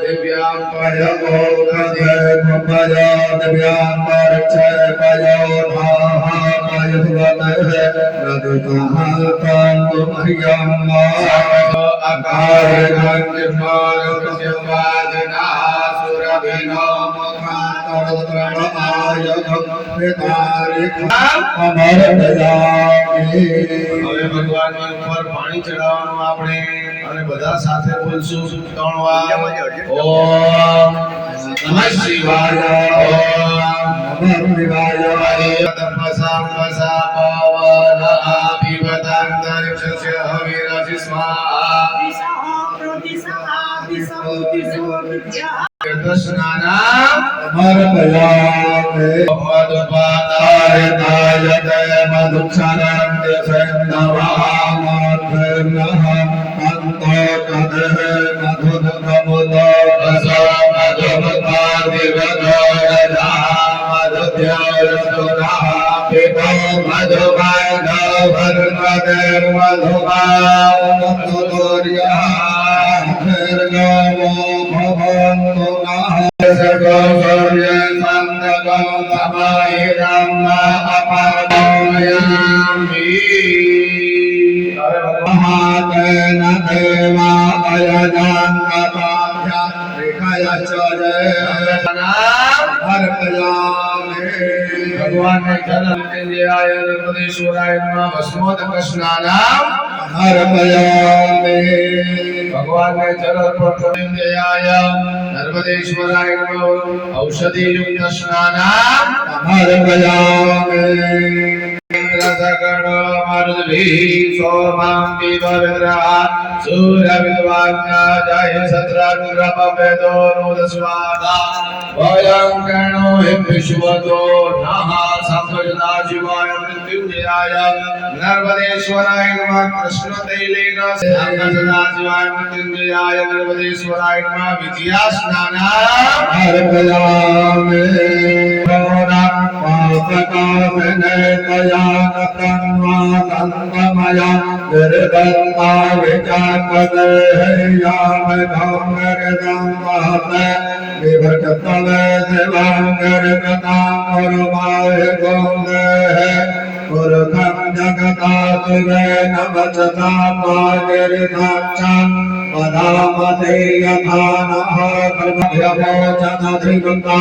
दिव्यां पयको कदे पयो दिव्यां परचय पयो धाहा पयवतः प्रदुतः तंतु मह्यं आकार गंधमारुतस्य वाजना सुरभिनो मुखान्तरत्रणाय पितारिक अमर दयामि। હવે ભગવાનની ઉપર પાણી ચડાવવાનું આપણે અને બધા સાથે બોલશું 3 વાર ઓમ નમઃ શિવાય ઓમ નમઃ શિવાય હરિ તપસાં પસા પવન અભિવદંતરિક્ષસ્ય હવિરજિ સ્વાહા कृष्णानां समर्पयामि मधुपाताय दायते मधुक्षरं दिशन्नवामर्भर्णः अन्तो कदः मधुकमुदो रसो मधुपादिवदो रजः मधुद्योरसुरः पितो मधुमानो भर्गदेर्मधुमानोर्यः भर्गवो भवन्तु सगोर्ये सन्दगं समाहिरं अपरमयामि। महातेन देवा अयजान्नताभ्यां अर्पयामि। भगवान ने जन्मेन्द्रियाय नर्मदेश्वराय नमः भस्मोदक स्नानम् अर्पयामि। भगवान ने जल अर्पयाय नर्मदेश्वराय नमः औषधि युक्त स्नानम् अर्पयामि। इंद्रसगणो मरुद्भिः सोमं विवविन्द्रः सूर्यविद्वान्याजय सत्राग्रपवेदो नोदस्वादा वयं गणो हि विश्वतो नः संसजता शिवाय मृत्युंजयाय नर्मदेश्वराय नमः कृष्णतैलेन संसजता शिवाय मृत्युंजयाय नर्मदेश्वराय नमः विजया स्नानम् अर्पयामि। पापकामने तया तन्वा तन्वमया निर्गन्धा विचाकते याम धम्मगदं महते विभटतले दिवांगरगतां उर्माय गोंदे पुरखं जगतात्वे नवचतां मागिरिधाक्षं पदामते यथा नः कर्मभ्यवोचन धृगता